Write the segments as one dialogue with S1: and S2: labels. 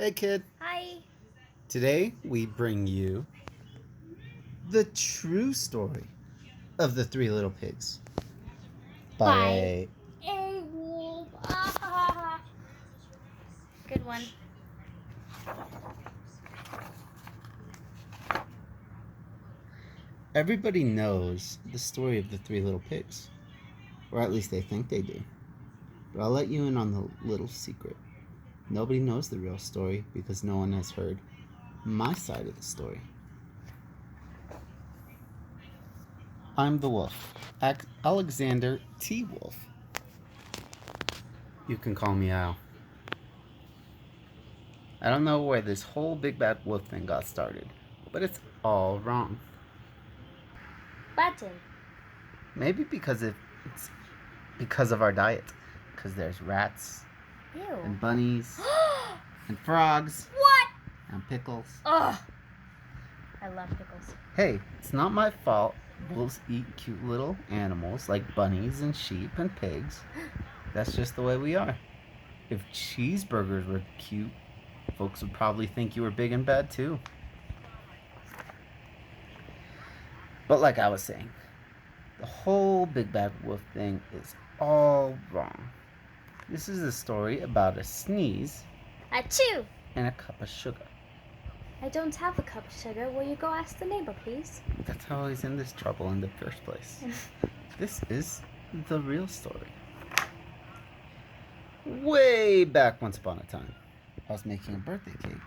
S1: Hey kid,
S2: Hi.
S1: today we bring you the true story of the Three Little Pigs
S2: By
S1: by
S2: a wolf. Ah. Good one.
S1: everybody knows the story of the Three Little Pigs, or at least they think they do. But I'll let you in on the little secret. Nobody knows the real story because no one has heard my side of the story. I'm the wolf, Alexander T. Wolf. You can call me Al. I don't know where this whole big bad wolf thing got started, but it's all wrong.
S2: Button.
S1: Maybe it's because of our diet. Because there's rats
S2: Ew.
S1: and bunnies and frogs
S2: What?
S1: and pickles.
S2: Ugh. I love pickles.
S1: Hey, it's not my fault wolves eat cute little animals like bunnies and sheep and pigs. That's just the way we are. If cheeseburgers were cute, folks would probably think you were big and bad too. But like I was saying, the whole big bad wolf thing is all wrong. This is a story about a sneeze
S2: Achoo!
S1: and a cup of sugar.
S2: I don't have a cup of sugar. Will you go ask the neighbor, please?
S1: That's how he's in this trouble in the first place. This is the real story. Way back once upon a time, I was making a birthday cake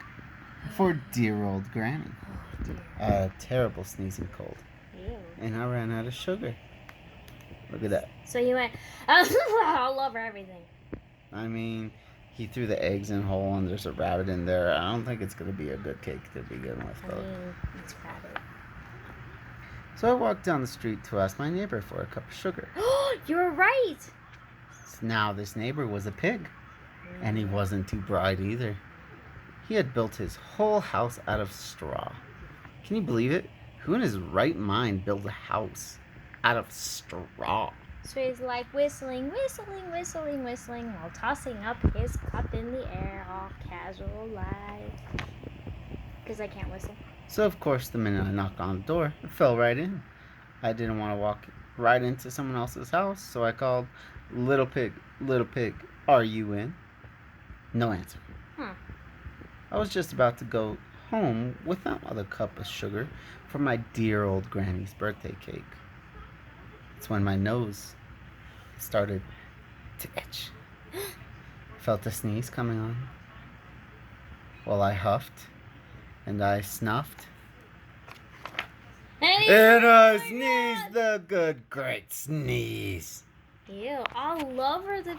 S1: for dear old Granny.
S2: Oh, dear.
S1: A terrible sneezing cold.
S2: Ew.
S1: And I ran out of sugar. Look at that.
S2: So you went all over everything.
S1: I mean, he threw the eggs in a hole and there's a rabbit in there. I don't think it's going to be a good cake to begin with,
S2: I
S1: though.
S2: mean, it's rabbit.
S1: So I walked down the street to ask my neighbor for a cup of sugar.
S2: You were right.
S1: Now, this neighbor was a pig, and he wasn't too bright either. He had built his whole house out of straw. Can you believe it? Who in his right mind built a house out of straw?
S2: So he's like whistling, whistling, whistling, whistling while tossing up his cup in the air, all casual like. Because I can't whistle.
S1: So, of course, the minute I knocked on the door, it fell right in. I didn't want to walk right into someone else's house, so I called, Little pig, are you in? No answer. I was just about to go home with another cup of sugar for my dear old granny's birthday cake. It's when my nose started to itch. Felt a sneeze coming on. Well, I huffed and I snuffed. And I sneezed the good, great sneeze.
S2: Ew, all over the.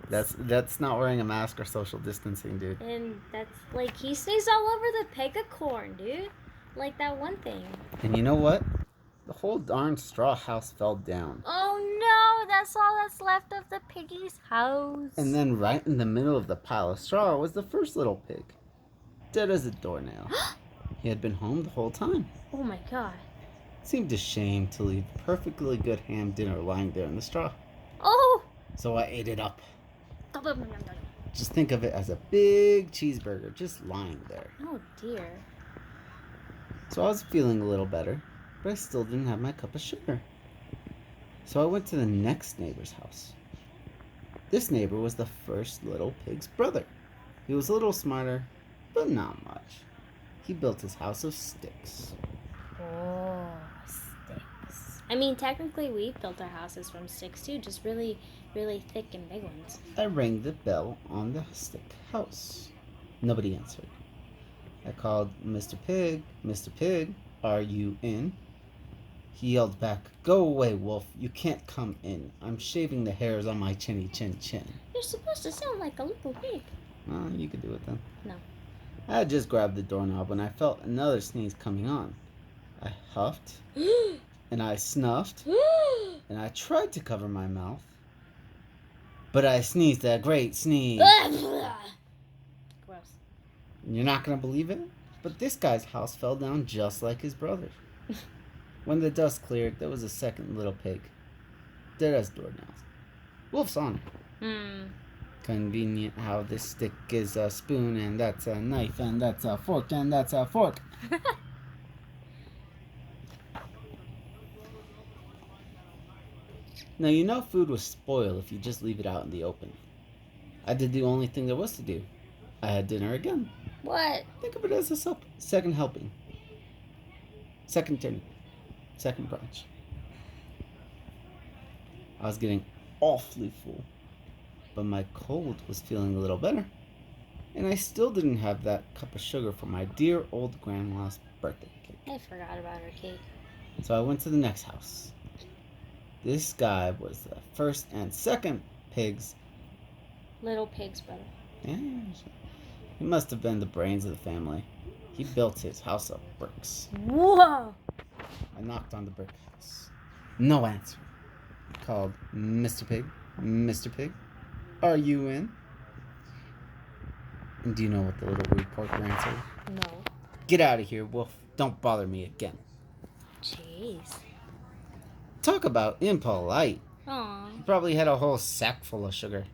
S1: That's not wearing a mask or social distancing, dude.
S2: And that's like he sneezed all over the peg of corn, dude. Like that one thing.
S1: And you know what? The whole darn straw house fell down.
S2: Oh no, that's all that's left of the piggy's house.
S1: And then right in the middle of the pile of straw was the first little pig, dead as a doornail. He had been home the whole time.
S2: Oh my god.
S1: It seemed a shame to leave perfectly good ham dinner lying there in the straw.
S2: Oh!
S1: So I ate it up. Just think of it as a big cheeseburger just lying there.
S2: Oh dear.
S1: So I was feeling a little better, but I still didn't have my cup of sugar. So I went to the next neighbor's house. This neighbor was the first little pig's brother. He was a little smarter, but not much. He built his house of sticks.
S2: Oh, sticks. I mean, technically, we built our houses from sticks too, just really, really thick and big ones.
S1: I rang the bell on the stick house. Nobody answered. I called, Mr. Pig, are you in? He yelled back, go away, wolf, you can't come in. I'm shaving the hairs on my chinny chin chin.
S2: You're supposed to sound like a little pig.
S1: Well, you could do it then.
S2: No.
S1: I had just grabbed the doorknob when I felt another sneeze coming on. I huffed, and I snuffed, and I tried to cover my mouth. But I sneezed a great sneeze.
S2: Gross.
S1: You're not going to believe it? But this guy's house fell down just like his brother's. When the dust cleared, there was a second little pig, dead as doornails. Wolf's on it. Convenient how this stick is a spoon, and that's a knife, and that's a fork, and that's a fork. Now, you know food will spoil if you just leave it out in the open. I did the only thing there was to do. I had dinner again.
S2: What?
S1: Think of it as a second helping. Second dinner. Second brunch. I was getting awfully full, but my cold was feeling a little better. And I still didn't have that cup of sugar for my dear old grandma's birthday cake.
S2: I forgot about her cake.
S1: So I went to the next house. This guy was the first and second pig's.
S2: Little pig's brother.
S1: Yeah, he must have been the brains of the family. He built his house of bricks.
S2: Whoa!
S1: I knocked on the brick house. No answer. Called Mr. Pig. Mr. Pig, are you in? And do you know what the little reporter answered?
S2: No.
S1: Get out of here, Wolf. Don't bother me again.
S2: Jeez.
S1: Talk about impolite.
S2: Aw.
S1: He probably had a whole sack full of sugar.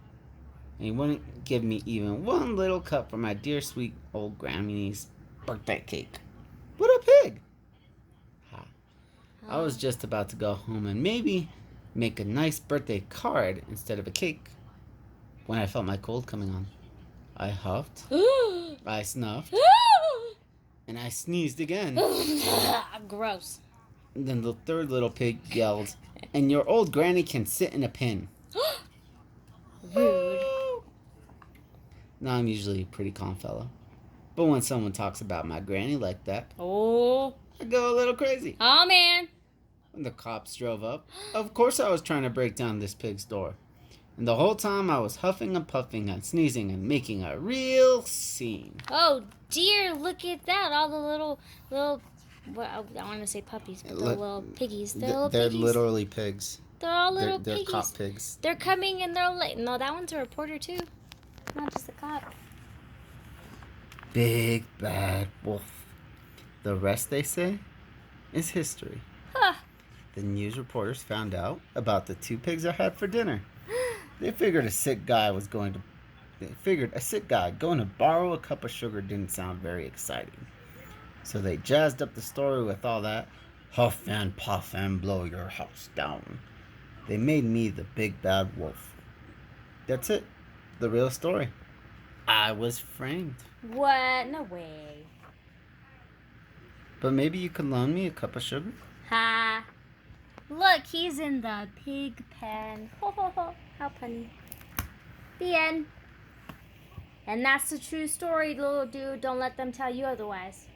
S1: And he wouldn't give me even one little cup for my dear sweet old Granny's birthday cake. What a pig! Ha. I was just about to go home and maybe make a nice birthday card instead of a cake when I felt my cold coming on. I huffed, I snuffed, and I sneezed again.
S2: Gross.
S1: And then the third little pig yelled, "And your old granny can sit in a pin."
S2: Rude.
S1: Now, I'm usually a pretty calm fellow, but when someone talks about my granny like that,
S2: Oh.
S1: I go a little crazy.
S2: Oh, man.
S1: When the cops drove up, of course I was trying to break down this pig's door. And the whole time I was huffing and puffing and sneezing and making a real scene.
S2: Oh, dear. Look at that. All the little, well, I want to say puppies, but they're little piggies. They're
S1: They're
S2: piggies.
S1: literally pigs.
S2: They're all little
S1: They're
S2: piggies.
S1: cop pigs.
S2: They're coming and they're like, no, that one's a reporter too. Not just a cop.
S1: Big bad wolf. The rest, they say, is history.
S2: Huh.
S1: The news reporters found out about the two pigs I had for dinner. They figured a sick guy going to borrow a cup of sugar didn't sound very exciting. So they jazzed up the story with all that huff and puff and blow your house down. They made me the big bad wolf. That's it. The real story. I was framed.
S2: What? No way.
S1: But maybe you could loan me a cup of sugar?
S2: Ha. Look, he's in the pig pen. Ho ho ho. How funny. The end. And that's the true story, little dude. Don't let them tell you otherwise.